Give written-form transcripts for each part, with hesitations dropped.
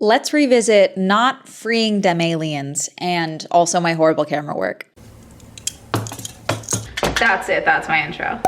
Let's revisit not freeing them aliens and also my horrible camera work. That's it. That's my intro.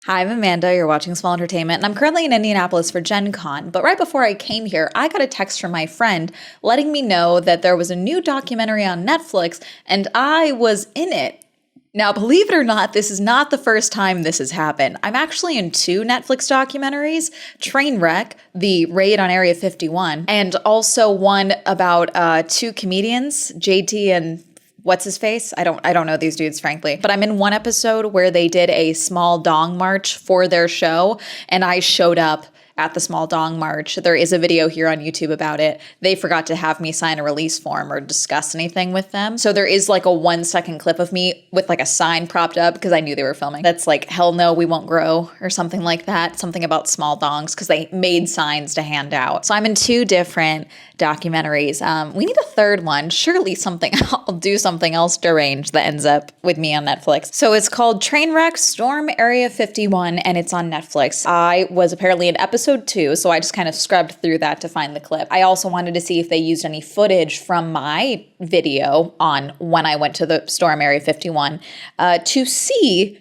Hi, I'm Amanda. You're watching Swell Entertainment, and I'm currently in Indianapolis for Gen Con. But right before I came here, I got a text from my friend letting me know that there was a new documentary on Netflix, and I was in it. Now, believe it or not, this is not the first time this has happened. I'm actually in two Netflix documentaries, Trainwreck, the raid on Area 51, and also one about two comedians, JT and what's his face? I don't know these dudes, frankly. But I'm in one episode where they did a small dong march for their show, and I showed up at the small dong march. There is a video here on YouTube about it. They forgot to have me sign a release form or discuss anything with them. So there is like a 1-second clip of me with like a sign propped up because I knew they were filming. That's like, hell no, we won't grow or something like that. Something about small dongs because they made signs to hand out. So I'm in two different documentaries. We need a third one. Surely I'll do something else deranged that ends up with me on Netflix. So it's called Trainwreck Storm Area 51 and it's on Netflix. I was apparently in episode 2, so I just kind of scrubbed through that to find the clip. I also wanted to see if they used any footage from my video on when I went to the Storm Area 51 to see,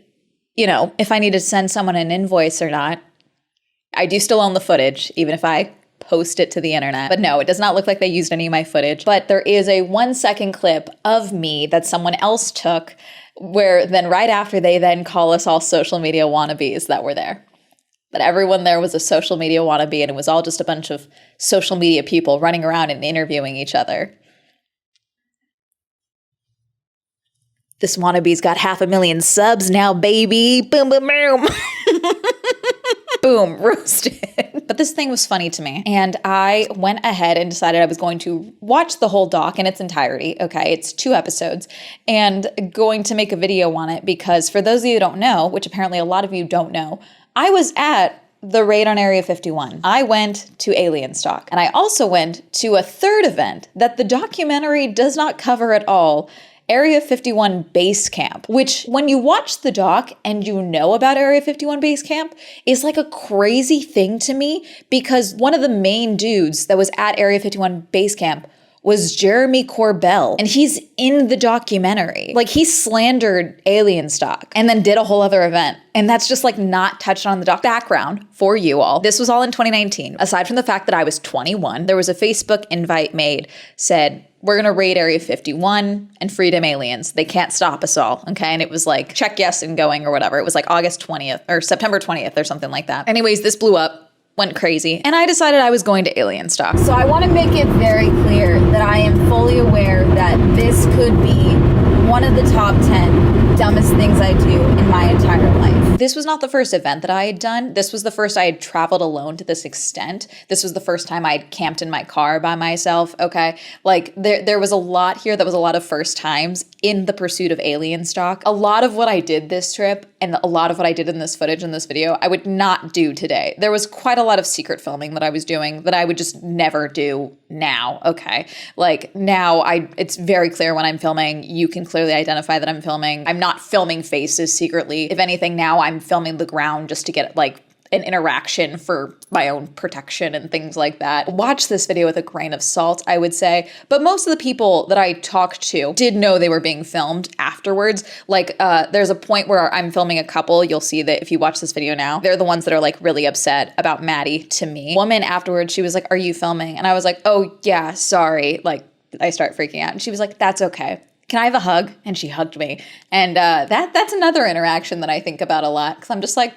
if I need to send someone an invoice or not. I do still own the footage, even if I post it to the internet. But no, it does not look like they used any of my footage. But there is a 1-second clip of me that someone else took where then right after they then call us all social media wannabes that were there. That everyone there was a social media wannabe and it was all just a bunch of social media people running around and interviewing each other. This wannabe's got 500,000 subs now, baby. Boom, boom, boom. Boom, roasted. But this thing was funny to me. And I went ahead and decided I was going to watch the whole doc in its entirety. Okay, it's 2 episodes. And going to make a video on it because for those of you who don't know, which apparently a lot of you don't know, I was at the raid on Area 51. I went to Alienstock. And I also went to a third event that the documentary does not cover at all. Area 51 Basecamp, which when you watch the doc and you know about Area 51 Basecamp is like a crazy thing to me because one of the main dudes that was at Area 51 Basecamp was Jeremy Corbell, and he's in the documentary. Like, he slandered Alienstock and then did a whole other event. And that's just like not touched on the doc. Background for you all. This was all in 2019. Aside from the fact that I was 21, there was a Facebook invite made, said, we're gonna raid Area 51 and freedom aliens. They can't stop us all, okay? And it was like, check yes and going or whatever. It was like August 20th or September 20th or something like that. Anyways, this blew up. Went crazy, and I decided I was going to Alienstock. So I want to make it very clear that I am fully aware that this could be one of the top 10 dumbest things I do in my entire life. This was not the first event that I had done. This was the first I had traveled alone to this extent. This was the first time I'd camped in my car by myself, okay? Like, there was a lot here that was a lot of first times in the pursuit of Alienstock. A lot of what I did this trip and a lot of what I did in this footage in this video, I would not do today. There was quite a lot of secret filming that I was doing that I would just never do now, okay? Like, now it's very clear when I'm filming. You can clearly identify that I'm filming. I'm not filming faces secretly. If anything, now I'm filming the ground just to get like an interaction for my own protection and things like that. Watch this video with a grain of salt, I would say. But most of the people that I talked to did know they were being filmed afterwards. Like, there's a point where I'm filming a couple. You'll see that if you watch this video now, they're the ones that are like really upset about Maddie to me. Woman afterwards, she was like, are you filming? And I was like, oh yeah, sorry. Like, I start freaking out. And she was like, that's okay. Can I have a hug? And she hugged me. And that's another interaction that I think about a lot because I'm just like,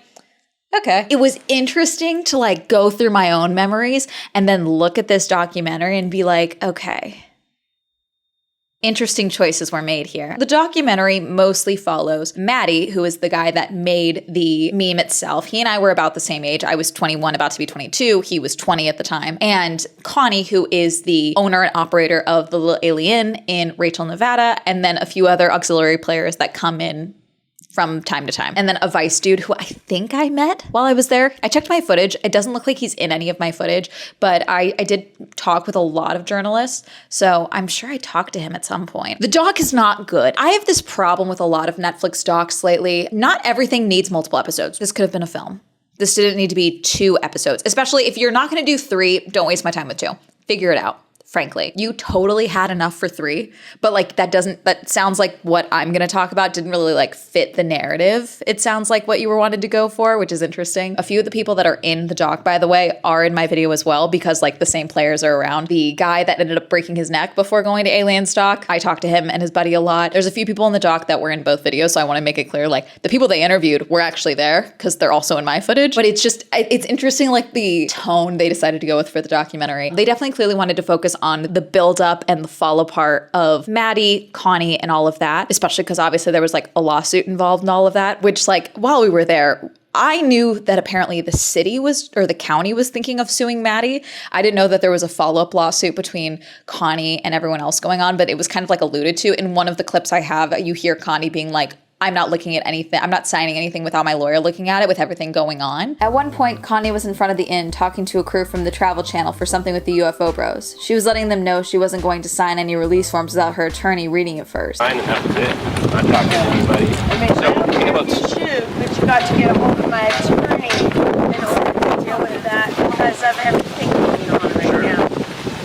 okay. It was interesting to like go through my own memories and then look at this documentary and be like, okay, interesting choices were made here. The documentary mostly follows Maddie, who is the guy that made the meme itself. He and I were about the same age. I was 21, about to be 22. He was 20 at the time. And Connie, who is the owner and operator of the Little Alien in Rachel, Nevada, and then a few other auxiliary players that come in from time to time. And then a Vice dude who I think I met while I was there. I checked my footage. It doesn't look like he's in any of my footage, but I did talk with a lot of journalists, so I'm sure I talked to him at some point. The doc is not good. I have this problem with a lot of Netflix docs lately. Not everything needs multiple episodes. This could have been a film. This didn't need to be 2 episodes, especially if you're not going to do 3, don't waste my time with 2. figure it out. Frankly, you totally had enough for 3, but like that sounds like what I'm going to talk about didn't really like fit the narrative. It sounds like what you were wanted to go for, which is interesting. A few of the people that are in the doc, by the way, are in my video as well because like the same players are around. The guy that ended up breaking his neck before going to Alienstock, I talked to him and his buddy a lot. There's a few people in the doc that were in both videos, so I want to make it clear like the people they interviewed were actually there because they're also in my footage. But it's interesting like the tone they decided to go with for the documentary. They definitely clearly wanted to focus on the build up and the fall apart of Maddie, Connie, and all of that, especially because obviously there was like a lawsuit involved in all of that, which like while we were there, I knew that apparently the city was, or the county was thinking of suing Maddie. I didn't know that there was a follow-up lawsuit between Connie and everyone else going on, but it was kind of like alluded to. In one of the clips I have, you hear Connie being like, I'm not looking at anything. I'm not signing anything without my lawyer looking at it with everything going on. At one point, Connie was in front of the inn talking to a crew from the Travel Channel for something with the UFO Bros. She was letting them know she wasn't going to sign any release forms without her attorney reading it first. Fine, and that was it. I'm not talking to anybody. I mean, I don't care if you shoot, but you got to get a hold of my attorney in order to deal with that because of everything going on right now.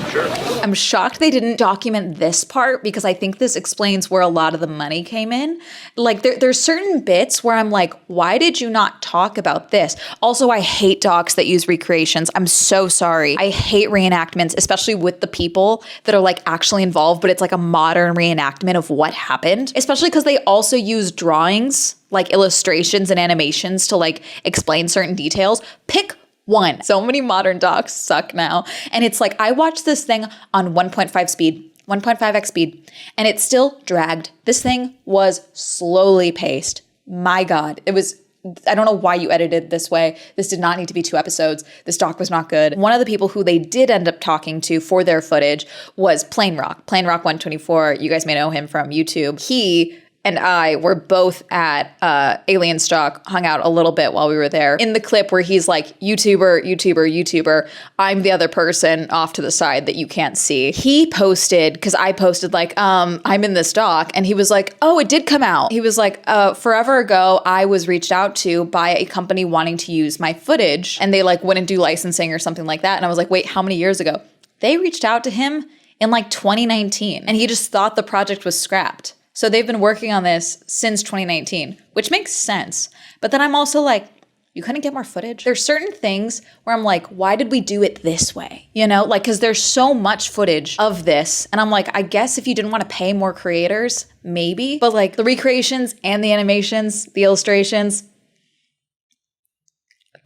Sure. I'm shocked they didn't document this part because I think this explains where a lot of the money came in. Like there's certain bits where I'm like, why did you not talk about this? Also, I hate docs that use recreations. I'm so sorry. I hate reenactments, especially with the people that are like actually involved, but it's like a modern reenactment of what happened, especially because they also use drawings, like illustrations and animations to like explain certain details. Pick one. So many modern docs suck now. And it's like, I watched this thing on 1.5 speed, 1.5x speed, and it still dragged. This thing was slowly paced. My God, it was, I don't know why you edited this way. This did not need to be 2 episodes. This doc was not good. One of the people who they did end up talking to for their footage was Plain Rock 124. You guys may know him from YouTube. He and I were both at Alienstock, hung out a little bit while we were there. In the clip where he's like, YouTuber, I'm the other person off to the side that you can't see. He posted, because I posted like, I'm in this doc, and he was like, oh, it did come out. He was like, forever ago, I was reached out to by a company wanting to use my footage, and they like wouldn't do licensing or something like that. And I was like, wait, how many years ago? They reached out to him in like 2019, and he just thought the project was scrapped. So they've been working on this since 2019, which makes sense. But then I'm also like, you couldn't get more footage? There's certain things where I'm like, why did we do it this way? You know, like, because there's so much footage of this. And I'm like, I guess if you didn't want to pay more creators, maybe. But like the recreations and the animations, the illustrations,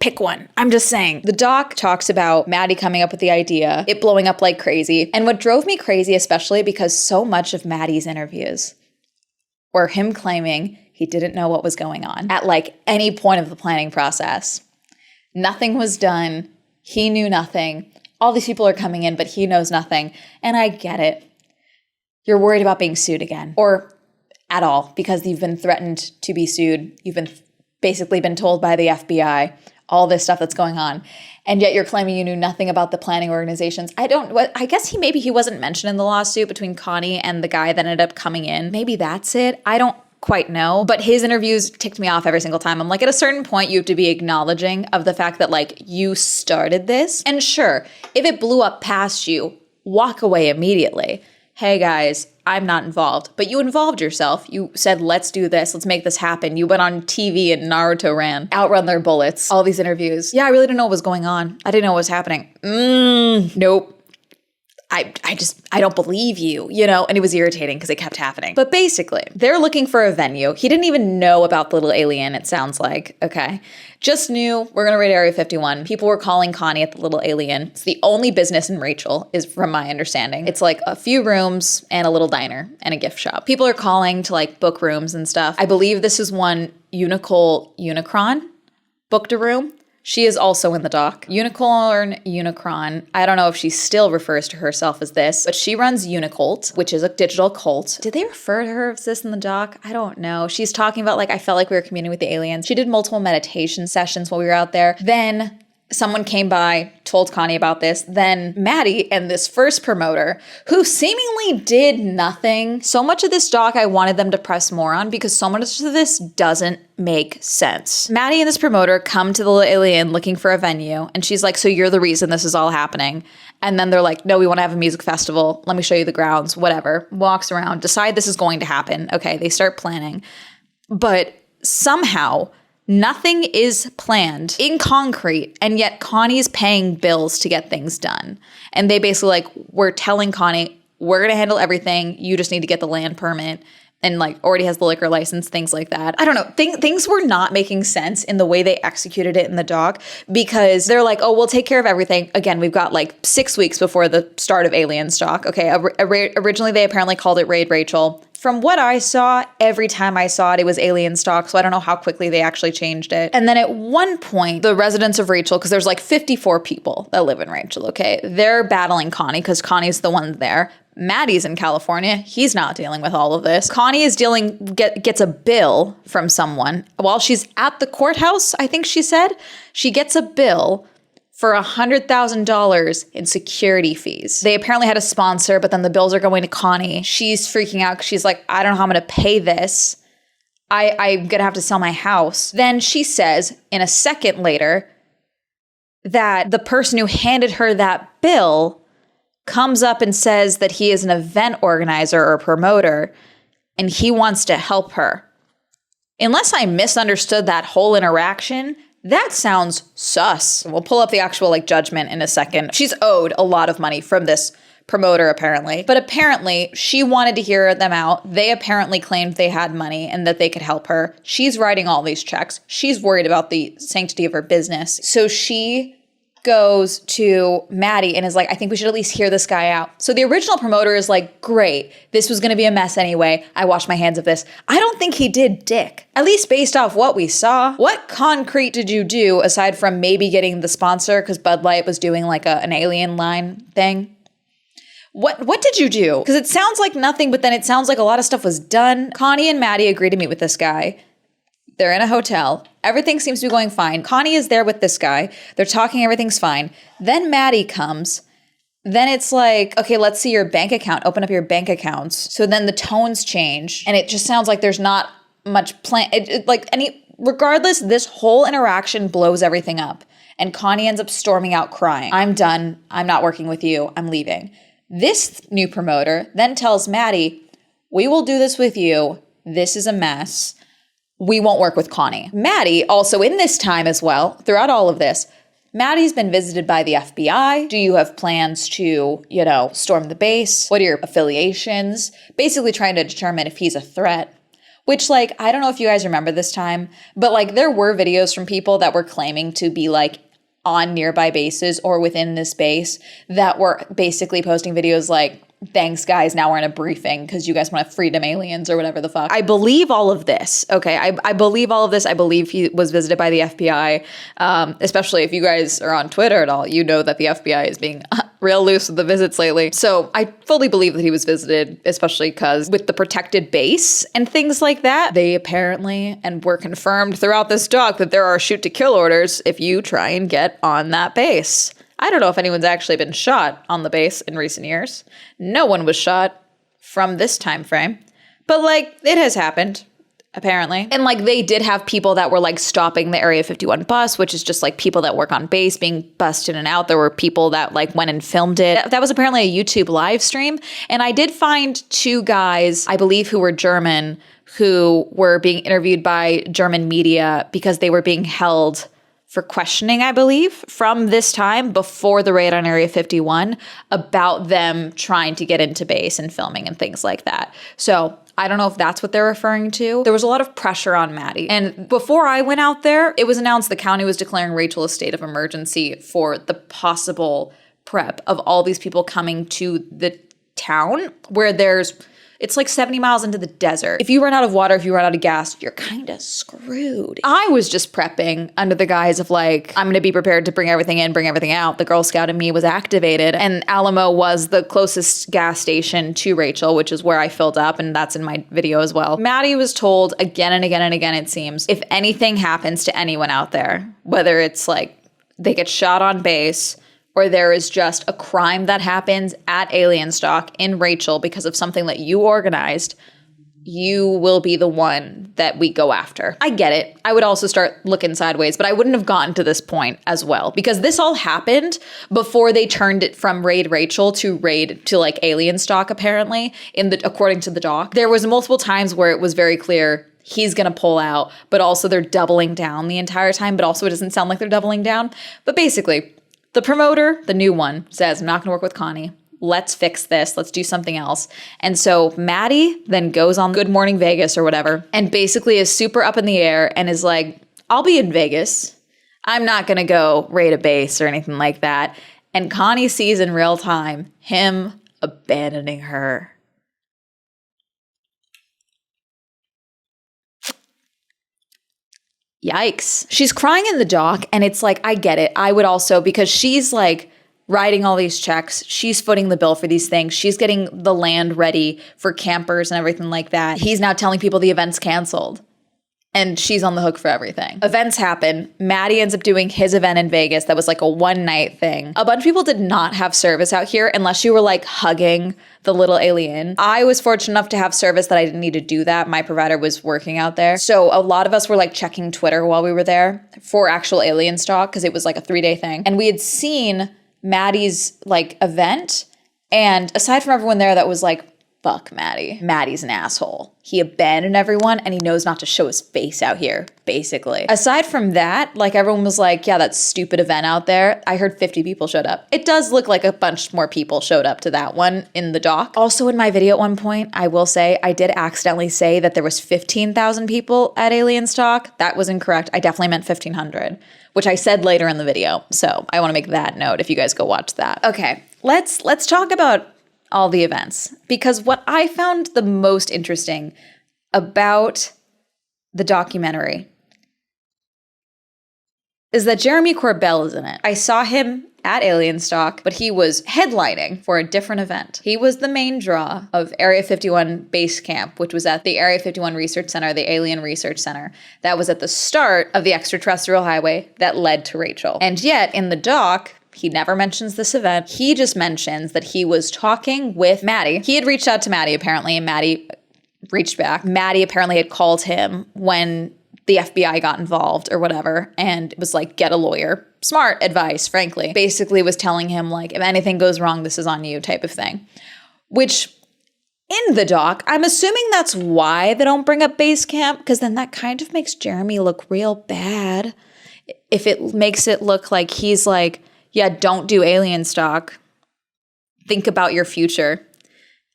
pick one. I'm just saying. The doc talks about Maddie coming up with the idea, it blowing up like crazy. And what drove me crazy, especially because so much of Maddie's interviews or him claiming he didn't know what was going on at like any point of the planning process. Nothing was done. He knew nothing. All these people are coming in, but he knows nothing. And I get it. You're worried about being sued again, or at all, because you've been threatened to be sued. You've been basically been told by the FBI, all this stuff that's going on. And yet you're claiming you knew nothing about the planning organizations. I guess he wasn't mentioned in the lawsuit between Connie and the guy that ended up coming in. Maybe that's it. I don't quite know. But his interviews ticked me off every single time. I'm like, at a certain point, you have to be acknowledging of the fact that like you started this. And sure, if it blew up past you, walk away immediately. Hey guys, I'm not involved. But you involved yourself. You said, let's do this. Let's make this happen. You went on TV and Naruto ran, outrun their bullets, all these interviews. Yeah, I really didn't know what was going on. I didn't know what was happening. Nope. I don't believe you, you know, and it was irritating because it kept happening. But basically, they're looking for a venue. He didn't even know about the little alien, it sounds like, okay? Just knew we're going to raid Area 51. People were calling Connie at the little alien. It's the only business in Rachel, is from my understanding. It's like a few rooms and a little diner and a gift shop. People are calling to like book rooms and stuff. I believe this is one Unicron booked a room. She is also in the doc. Unicron. I don't know if she still refers to herself as this, but she runs Unicult, which is a digital cult. Did they refer to her as this in the doc? I don't know. She's talking about like, I felt like we were communing with the aliens. She did multiple meditation sessions while we were out there. Then Someone came by, told Connie about this. Then Maddie and this first promoter, who seemingly did nothing. So much of this doc I wanted them to press more on because so much of this doesn't make sense. Maddie and this promoter come to the Alien looking for a venue, and she's like, so you're the reason this is all happening. And then they're like, no, we want to have a music festival. Let me show you the grounds, whatever. Walks around, decide this is going to happen. Okay, they start planning. But somehow nothing is planned in concrete, and yet Connie's paying bills to get things done. And they basically like, we're telling Connie, we're going to handle everything. You just need to get the land permit, and like already has the liquor license, things like that. I don't know. Things were not making sense in the way they executed it in the doc, because they're like, oh, we'll take care of everything. Again, we've got like 6 weeks before the start of Alienstock. Okay, originally they apparently called it Raid Rachel. From what I saw, every time I saw it, it was Alienstock, so I don't know how quickly they actually changed it. And then at one point, the residents of Rachel, because there's like 54 people that live in Rachel, okay? They're battling Connie because Connie's the one there. Maddie's in California. He's not dealing with all of this. Connie is gets a bill from someone. While she's at the courthouse, I think she said, she gets a bill for $100,000 in security fees. They apparently had a sponsor, but then the bills are going to Connie. She's freaking out because she's like, I don't know how I'm going to pay this. I'm going to have to sell my house. Then she says in a second later that the person who handed her that bill comes up and says that he is an event organizer or promoter and he wants to help her. Unless I misunderstood that whole interaction, that sounds sus. We'll pull up the actual like judgment in a second. She's owed a lot of money from this promoter apparently, but apparently she wanted to hear them out. They apparently claimed they had money and that they could help her. She's writing all these checks. She's worried about the sanctity of her business. So she goes to Maddie and is like, I think we should at least hear this guy out. So the original promoter is like, great, this was going to be a mess anyway. I washed my hands of this. I don't think he did dick, at least based off what we saw. What concrete did you do aside from maybe getting the sponsor because Bud Light was doing like an alien line thing? What did you do? Because it sounds like nothing, but then it sounds like a lot of stuff was done. Connie and Maddie agree to meet with this guy. They're in a hotel. Everything seems to be going fine. Connie is there with this guy. They're talking. Everything's fine. Then Maddie comes. Then it's like, okay, let's see your bank account. Open up your bank accounts. So then the tones change. And it just sounds like there's not much plan. Regardless, this whole interaction blows everything up. And Connie ends up storming out crying. I'm done. I'm not working with you. I'm leaving. This new promoter then tells Maddie, we will do this with you. This is a mess. We won't work with Connie. Maddie, also in this time as well, throughout all of this, Maddie's been visited by the FBI. Do you have plans to, storm the base? What are your affiliations? Basically trying to determine if he's a threat. Which, I don't know if you guys remember this time, but, there were videos from people that were claiming to be, on nearby bases or within this base that were basically posting videos like, thanks guys, now we're in a briefing because you guys want to freedom aliens or whatever the fuck. I believe all of this. Okay, I believe all of this. I believe he was visited by the FBI, especially if you guys are on Twitter at all. You know that the FBI is being real loose with the visits lately. So I fully believe that he was visited, especially because with the protected base and things like that, they apparently, and were confirmed throughout this doc, that there are shoot to kill orders if you try and get on that base. I don't know if anyone's actually been shot on the base in recent years. No one was shot from this time frame. But, it has happened, apparently. And, they did have people that were, stopping the Area 51 bus, which is just, people that work on base being bussed in and out. There were people that, went and filmed it. That was apparently a YouTube live stream. And I did find two guys, I believe, who were German, who were being interviewed by German media because they were being held for questioning, I believe, from this time before the raid on Area 51 about them trying to get into base and filming and things like that. So I don't know if that's what they're referring to. There was a lot of pressure on Maddie. And before I went out there, it was announced the county was declaring Rachel a state of emergency for the possible prep of all these people coming to the town where it's 70 miles into the desert. If you run out of water, if you run out of gas, you're kind of screwed. I was just prepping under the guise of I'm going to be prepared to bring everything in, bring everything out. The Girl Scout in me was activated, and Alamo was the closest gas station to Rachel, which is where I filled up, and that's in my video as well. Maddie was told again and again and again, it seems, if anything happens to anyone out there, whether it's they get shot on base, or there is just a crime that happens at Alienstock in Rachel because of something that you organized, you will be the one that we go after. I get it. I would also start looking sideways, but I wouldn't have gotten to this point as well, because this all happened before they turned it from Raid Rachel to Raid to like Alienstock, apparently, according to the doc. There was multiple times where it was very clear he's gonna pull out, but also they're doubling down the entire time, but also it doesn't sound like they're doubling down. But basically, the promoter, the new one, says, I'm not gonna work with Connie. Let's fix this. Let's do something else. And so Maddie then goes on Good Morning Vegas or whatever, and basically is super up in the air and is like, I'll be in Vegas. I'm not going to go raid a base or anything like that. And Connie sees in real time him abandoning her. Yikes. She's crying in the dock, and it's like, I get it. I would also, because she's like, writing all these checks. She's footing the bill for these things. She's getting the land ready for campers and everything like that. He's now telling people the event's canceled. And she's on the hook for everything. Events happen. Maddie ends up doing his event in Vegas that was like a one-night thing. A bunch of people did not have service out here unless you were like hugging the little alien. I was fortunate enough to have service that I didn't need to do that. My provider was working out there. So a lot of us were like checking Twitter while we were there for actual Alienstock because it was like a 3-day thing. And we had seen Maddie's like event, and aside from everyone there that was like, fuck Maddie. Maddie's an asshole. He abandoned everyone and he knows not to show his face out here, basically. Aside from that, like everyone was like, yeah, that stupid event out there. I heard 50 people showed up. It does look like a bunch more people showed up to that one in the dock. Also in my video at one point, I will say, I did accidentally say that there was 15,000 people at Alienstock. That was incorrect. I definitely meant 1,500, which I said later in the video. So I want to make that note if you guys go watch that. Okay, let's talk about all the events, because what I found the most interesting about the documentary is that Jeremy Corbell is in it. I saw him at Alienstock, but he was headlining for a different event. He was the main draw of Area 51 Basecamp, which was at the Area 51 Research Center, the Alien Research Center. That was at the start of the Extraterrestrial Highway that led to Rachel. And yet, in the doc, he never mentions this event. He just mentions that he was talking with Maddie. He had reached out to Maddie, apparently, and Maddie reached back. Maddie apparently had called him when the FBI got involved or whatever, and it was like, get a lawyer. Smart advice, frankly. Basically was telling him, like, if anything goes wrong, this is on you type of thing. Which, in the doc, I'm assuming that's why they don't bring up Basecamp, because then that kind of makes Jeremy look real bad. If it makes it look like he's like, yeah, don't do Alienstock. Think about your future.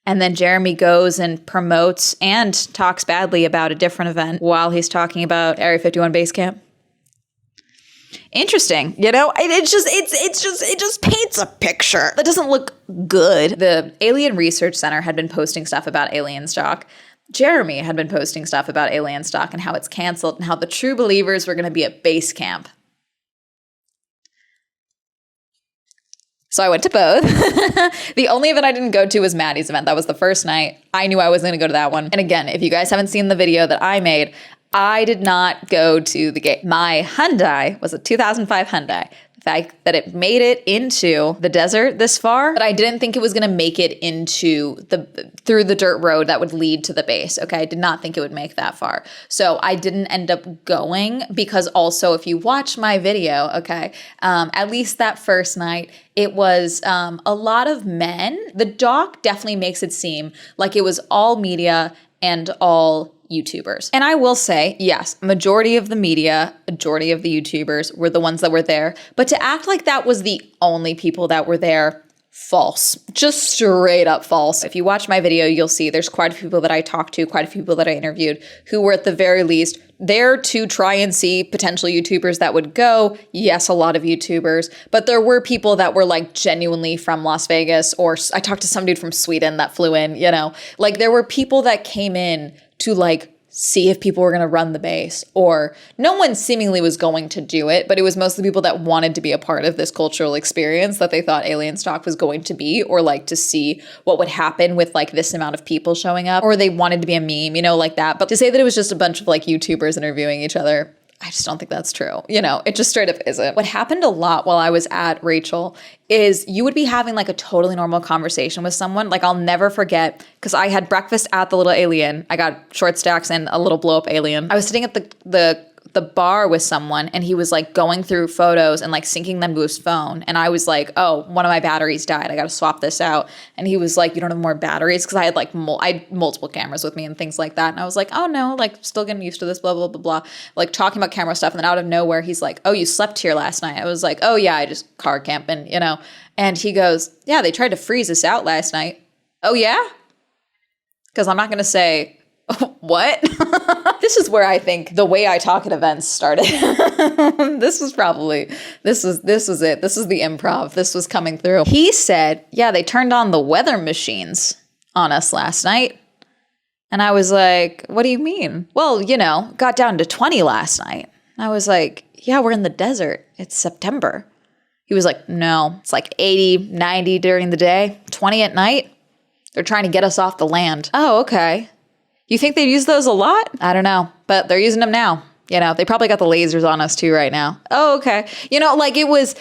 And then Jeremy goes and promotes and talks badly about a different event while he's talking about Area 51 Basecamp. Interesting, you know? It just paints a picture that doesn't look good. The Alien Research Center had been posting stuff about Alienstock. Jeremy had been posting stuff about Alienstock and how it's canceled and how the true believers were going to be at Basecamp. So I went to both. The only event I didn't go to was Maddie's event. That was the first night. I knew I was going to go to that one. And again, if you guys haven't seen the video that I made, I did not go to the gate. My Hyundai was a 2005 Hyundai. The fact that it made it into the desert this far, but I didn't think it was going to make it through the dirt road that would lead to the base. Okay, I did not think it would make that far. So I didn't end up going, because also if you watch my video, okay, at least that first night, it was a lot of men. The doc definitely makes it seem like it was all media and all YouTubers. And I will say, yes, majority of the media, majority of the YouTubers were the ones that were there. But to act like that was the only people that were there, false. Just straight up false. If you watch my video, you'll see there's quite a few people that I talked to, quite a few people that I interviewed who were at the very least there to try and see potential YouTubers that would go. Yes, a lot of YouTubers, but there were people that were like genuinely from Las Vegas, or I talked to some dude from Sweden that flew in, you know, like there were people that came in to like see if people were going to run the base, or no one seemingly was going to do it, but it was mostly people that wanted to be a part of this cultural experience that they thought Alienstock was going to be, or like to see what would happen with like this amount of people showing up, or they wanted to be a meme, you know, like that. But to say that it was just a bunch of like YouTubers interviewing each other, I just don't think that's true. You know, it just straight up isn't. What happened a lot while I was at Rachel is you would be having like a totally normal conversation with someone. Like I'll never forget, because I had breakfast at the Little Alien. I got short stacks and a little blow up alien. I was sitting at the bar with someone, and he was like going through photos and like syncing them to his phone. And I was like, oh, one of my batteries died. I got to swap this out. And he was like, you don't have more batteries? Because I had like I had multiple cameras with me and things like that. And I was like, oh no, like still getting used to this, blah, blah, blah, blah. Like talking about camera stuff. And then out of nowhere, he's like, oh, you slept here last night. I was like, oh yeah, I just car camping, you know? And he goes, yeah, they tried to freeze us out last night. Oh yeah? Because I'm not going to say, what? This is where I think the way I talk at events started. This was it. This was the improv. This was coming through. He said, yeah, they turned on the weather machines on us last night. And I was like, what do you mean? Well, you know, got down to 20 last night. I was like, yeah, we're in the desert. It's September. He was like, no, it's like 80, 90 during the day, 20 at night. They're trying to get us off the land. Oh, okay. You think they'd use those a lot? I don't know, but they're using them now. You know, they probably got the lasers on us too right now. Oh, okay. You know, like it was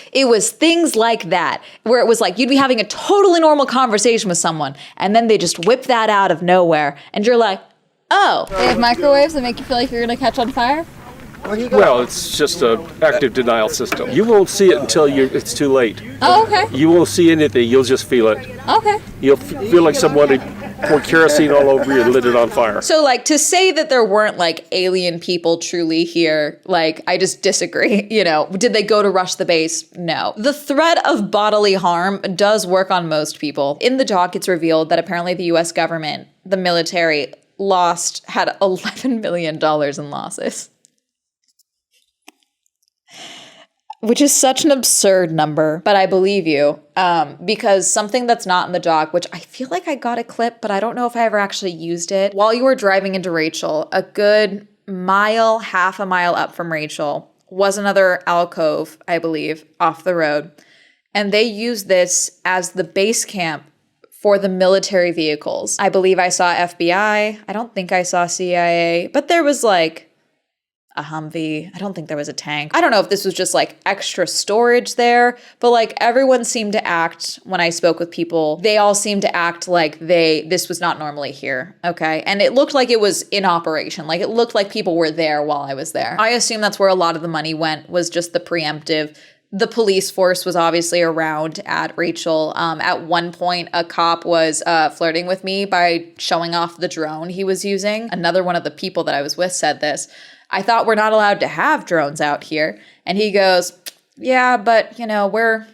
things like that where it was like you'd be having a totally normal conversation with someone and then they just whip that out of nowhere and you're like, oh. They have microwaves that make you feel like you're going to catch on fire? Well, it's just an active denial system. You won't see it until it's too late. Oh, okay. You won't see anything. You'll just feel it. Okay. You'll feel like somebody poured kerosene all over you and lit it on fire. So, like, to say that there weren't, like, alien people truly here, like, I just disagree. You know, did they go to rush the base? No. The threat of bodily harm does work on most people. In the doc, it's revealed that apparently the U.S. government, the military, had $11 million in losses. Which is such an absurd number, but I believe you, because something that's not in the doc, which I feel like I got a clip, but I don't know if I ever actually used it. While you were driving into Rachel, a good half a mile up from Rachel was another alcove, I believe, off the road. And they used this as the base camp for the military vehicles. I believe I saw FBI. I don't think I saw CIA, but there was like a Humvee. I don't think there was a tank. I don't know if this was just like extra storage there, but like everyone seemed to act, when I spoke with people, they all seemed to act like this was not normally here, okay? And it looked like it was in operation. Like it looked like people were there while I was there. I assume that's where a lot of the money went, was just the preemptive. The police force was obviously around at Rachel. At one point, a cop was flirting with me by showing off the drone he was using. Another one of the people that I was with said this. I thought we're not allowed to have drones out here. And he goes, yeah, but, you know, we're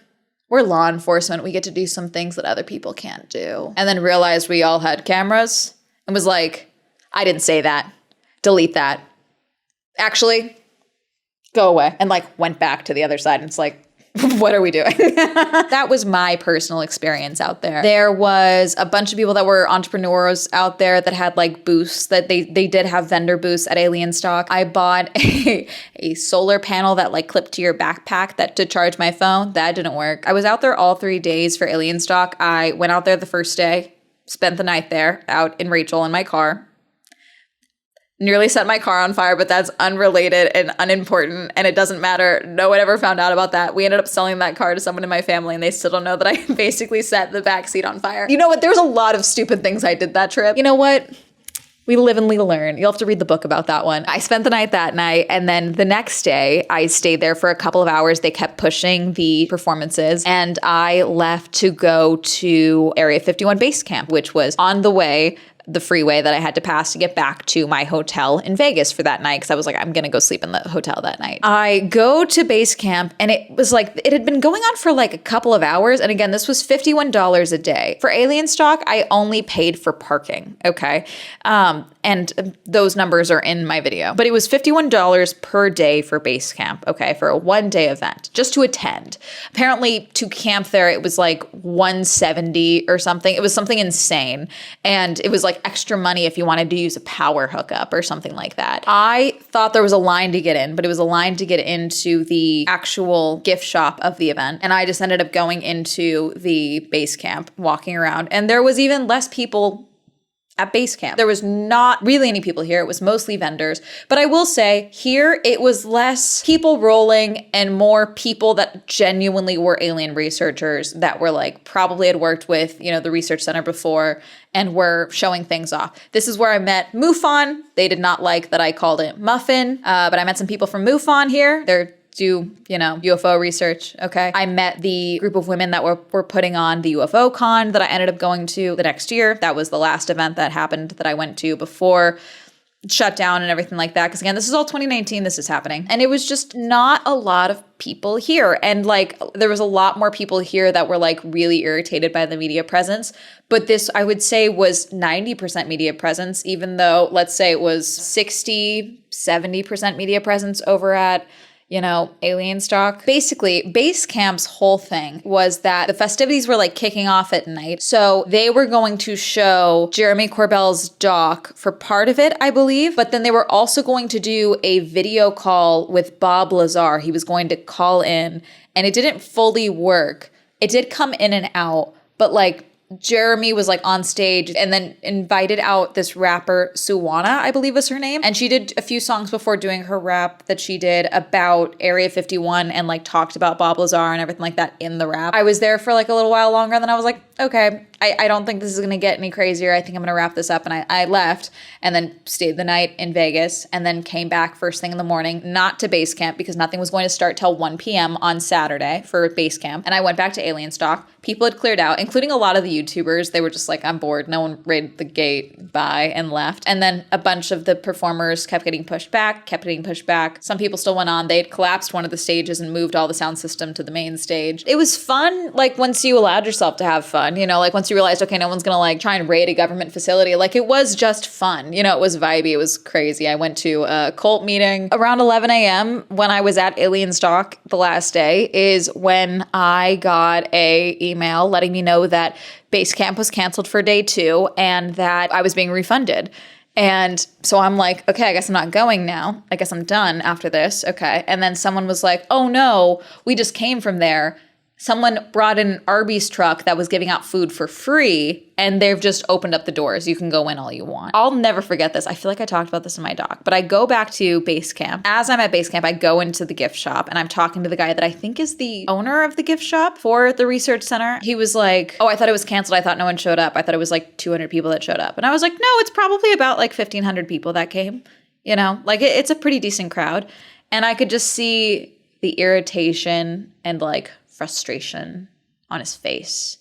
law enforcement. We get to do some things that other people can't do. And then realized we all had cameras and was like, I didn't say that. Delete that. Actually, go away. And like went back to the other side. And it's like, what are we doing? That was my personal experience out there. There was a bunch of people that were entrepreneurs out there that had like booths, that they did have vendor booths at Alienstock. I bought a solar panel that like clipped to your backpack to charge my phone. That didn't work. I was out there all 3 days for Alienstock. I went out there the first day, spent the night there out in Rachel in my car. Nearly set my car on fire, but that's unrelated and unimportant, and it doesn't matter. No one ever found out about that. We ended up selling that car to someone in my family, and they still don't know that I basically set the backseat on fire. You know what? There was a lot of stupid things I did that trip. You know what? We live and we learn. You'll have to read the book about that one. I spent the night that night, and then the next day, I stayed there for a couple of hours. They kept pushing the performances, and I left to go to Area 51 Basecamp, which was on the way, the freeway that I had to pass to get back to my hotel in Vegas for that night, because I was like, I'm going to go sleep in the hotel that night. I go to Basecamp, and it was like, it had been going on for like a couple of hours. And again, this was $51 a day. For Alienstock, I only paid for parking, okay? And those numbers are in my video. But it was $51 per day for Basecamp, okay, for a one-day event, just to attend. Apparently, to camp there, it was like $170 or something. It was something insane. And it was like extra money if you wanted to use a power hookup or something like that. I thought there was a line to get in, but it was a line to get into the actual gift shop of the event. And I just ended up going into the base camp, walking around. And there was even less people at Basecamp. There was not really any people here. It was mostly vendors. But I will say here, it was less people rolling and more people that genuinely were alien researchers that were like probably had worked with, the research center before and were showing things off. This is where I met MUFON. They did not like that I called it Muffin, but I met some people from MUFON here. They're do, UFO research, okay? I met the group of women that were putting on the UFO con that I ended up going to the next year. That was the last event that happened that I went to before shutdown and everything like that. Because again, this is all 2019, this is happening. And it was just not a lot of people here. And like, there was a lot more people here that were like really irritated by the media presence. But this, I would say, was 90% media presence, even though, let's say it was 60, 70% media presence over at Alienstock. Basically, Basecamp's whole thing was that the festivities were like kicking off at night. So they were going to show Jeremy Corbell's doc for part of it, I believe. But then they were also going to do a video call with Bob Lazar. He was going to call in, and it didn't fully work. It did come in and out, but like Jeremy was like on stage and then invited out this rapper, Suwana, I believe was her name. And she did a few songs before doing her rap that she did about Area 51 and like talked about Bob Lazar and everything like that in the rap. I was there for like a little while longer and then I was like, okay, I don't think this is going to get any crazier. I think I'm going to wrap this up. And I left and then stayed the night in Vegas and then came back first thing in the morning, not to Basecamp because nothing was going to start till 1 p.m. on Saturday for Basecamp. And I went back to Alienstock. People had cleared out, including a lot of the YouTubers. They were just like, I'm bored. No one raided the gate. Bye, and left. And then a bunch of the performers kept getting pushed back. Some people still went on. They had collapsed one of the stages and moved all the sound system to the main stage. It was fun, like once you allowed yourself to have fun, like once you realized, okay, no one's gonna like try and raid a government facility. Like it was just fun. It was vibey. It was crazy. I went to a cult meeting around 11 a.m. when I was at Alienstock the last day is when I got a email letting me know that Basecamp was canceled for day 2 and that I was being refunded. And so I'm like, okay, I guess I'm not going now. I guess I'm done after this. Okay. And then someone was like, oh no, we just came from there. Someone brought in an Arby's truck that was giving out food for free, and they've just opened up the doors. You can go in all you want. I'll never forget this. I feel like I talked about this in my doc, but I go back to Basecamp. As I'm at Basecamp, I go into the gift shop, and I'm talking to the guy that I think is the owner of the gift shop for the research center. He was like, oh, I thought it was canceled. I thought no one showed up. I thought it was like 200 people that showed up. And I was like, no, it's probably about like 1,500 people that came. Like it's a pretty decent crowd. And I could just see the irritation and like frustration on his face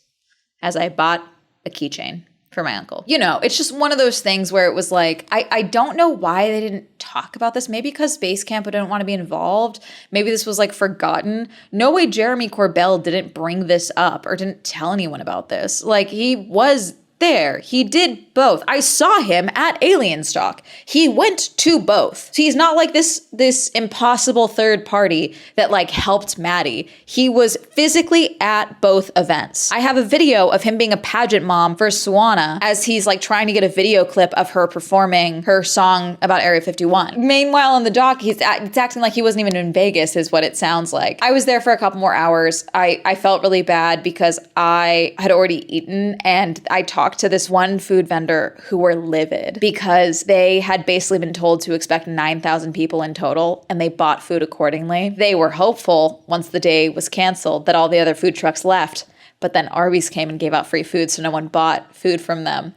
as I bought a keychain for my uncle. It's just one of those things where it was like, I don't know why they didn't talk about this. Maybe because Basecamp didn't want to be involved. Maybe this was like forgotten. No way Jeremy Corbell didn't bring this up or didn't tell anyone about this. Like he was there. He did both. I saw him at Alienstock. He went to both. So he's not like this impossible third party that like helped Maddie. He was physically at both events. I have a video of him being a pageant mom for Suwana as he's like trying to get a video clip of her performing her song about Area 51. Meanwhile, in the doc, it's acting like he wasn't even in Vegas is what it sounds like. I was there for a couple more hours. I felt really bad because I had already eaten and I talked to this one food vendor who were livid because they had basically been told to expect 9,000 people in total and they bought food accordingly. They were hopeful once the day was canceled that all the other food trucks left, but then Arby's came and gave out free food so no one bought food from them.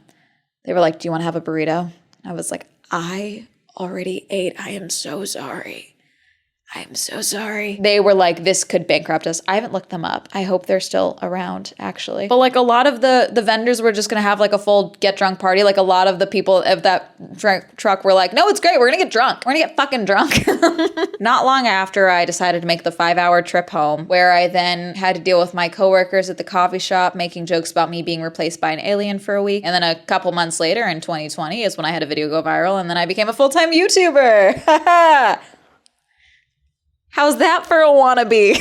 They were like, do you want to have a burrito? I was like, I already ate. I am so sorry. I'm so sorry. They were like, this could bankrupt us. I haven't looked them up. I hope they're still around, actually. But like a lot of the vendors were just going to have like a full get drunk party. Like a lot of the people of that truck were like, no, it's great. We're going to get drunk. We're going to get fucking drunk. Not long after, I decided to make the 5-hour trip home, where I then had to deal with my coworkers at the coffee shop making jokes about me being replaced by an alien for a week. And then a couple months later in 2020 is when I had a video go viral and then I became a full-time YouTuber. How's that for a wannabe?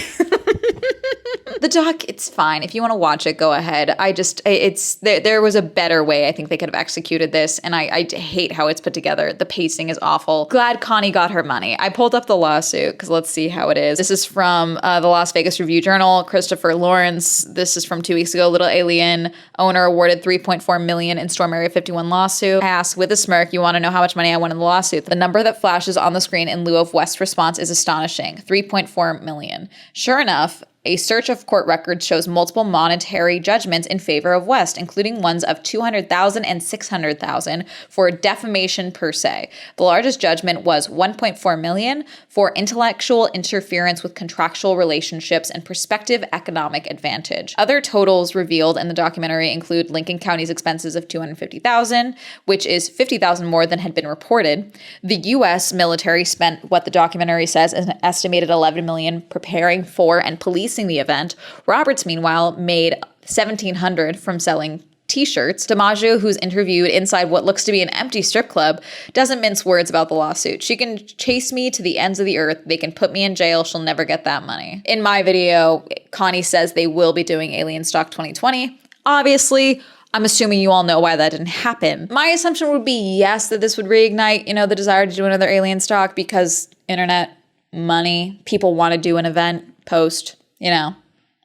The doc, it's fine. If you want to watch it, go ahead. There was a better way I think they could have executed this, and I hate how it's put together. The pacing is awful. Glad Connie got her money. I pulled up the lawsuit because let's see how it is. This is from the Las Vegas Review-Journal. Christopher Lawrence. This is from 2 weeks ago. Little Alien owner awarded $3.4 million in Storm Area 51 lawsuit. I asked with a smirk, you want to know how much money I won in the lawsuit? The number that flashes on the screen in lieu of West's response is astonishing. $3.4 million. Sure enough, a search of court records shows multiple monetary judgments in favor of West, including ones of $200,000 and $600,000 for defamation per se. The largest judgment was $1.4 million for intellectual interference with contractual relationships and prospective economic advantage. Other totals revealed in the documentary include Lincoln County's expenses of $250,000, which is $50,000 more than had been reported. The U.S. military spent what the documentary says is an estimated $11 million preparing for and policing the event. Roberts, meanwhile, made $1,700 from selling t-shirts. DiMaggio, who's interviewed inside what looks to be an empty strip club, doesn't mince words about the lawsuit. She can chase me to the ends of the earth. They can put me in jail. She'll never get that money. In my video, Connie says they will be doing Alienstock 2020. Obviously, I'm assuming you all know why that didn't happen. My assumption would be yes, that this would reignite, the desire to do another Alienstock because internet, money, people want to do an event post,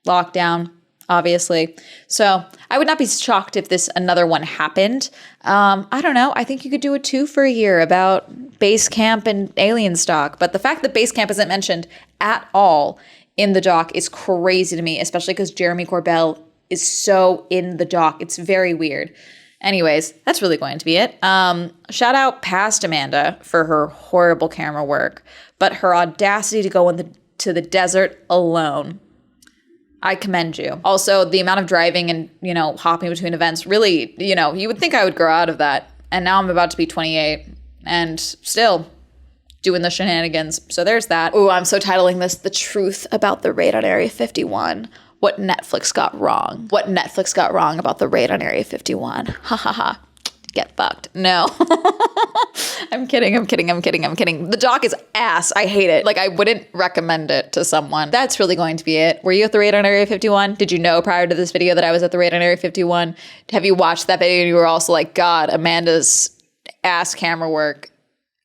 lockdown, obviously. So I would not be shocked if another one happened. I don't know. I think you could do a 2 for a year about Basecamp and Alienstock. But the fact that Basecamp isn't mentioned at all in the doc is crazy to me, especially because Jeremy Corbell is so in the doc. It's very weird. Anyways, that's really going to be it. Shout out past Amanda for her horrible camera work, but her audacity to go to the desert alone. I commend you. Also, the amount of driving and, hopping between events, really, you would think I would grow out of that. And now I'm about to be 28 and still doing the shenanigans. So there's that. Ooh, I'm so titling this The Truth About the Raid on Area 51. What Netflix got wrong. What Netflix got wrong about the raid on Area 51. Ha ha ha. Get fucked. No. I'm kidding. The doc is ass. I hate it. I wouldn't recommend it to someone. That's really going to be it. Were you at the raid on Area 51? Did you know prior to this video that I was at the raid on Area 51? Have you watched that video and you were also like, God, Amanda's ass camera work.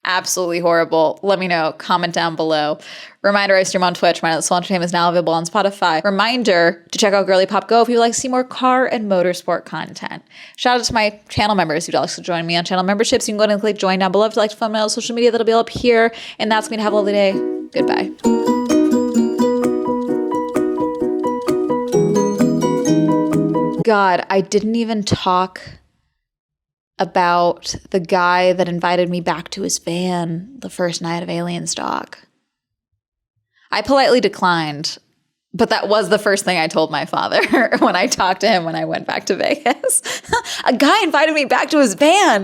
Absolutely horrible. Let me know. Comment down below. Reminder, I stream on Twitch. My Swell Entertainment is now available on Spotify. Reminder to check out Girly Pop Go if you would like to see more car and motorsport content. Shout out to my channel members who'd like to join me on channel memberships. You can go ahead and click join down below if you'd like to follow me on social media. That'll be up here. And that's me to have a lovely day. Goodbye. God, I didn't even talk about the guy that invited me back to his van the first night of Alienstock. I politely declined, but that was the first thing I told my father when I talked to him when I went back to Vegas. A guy invited me back to his van.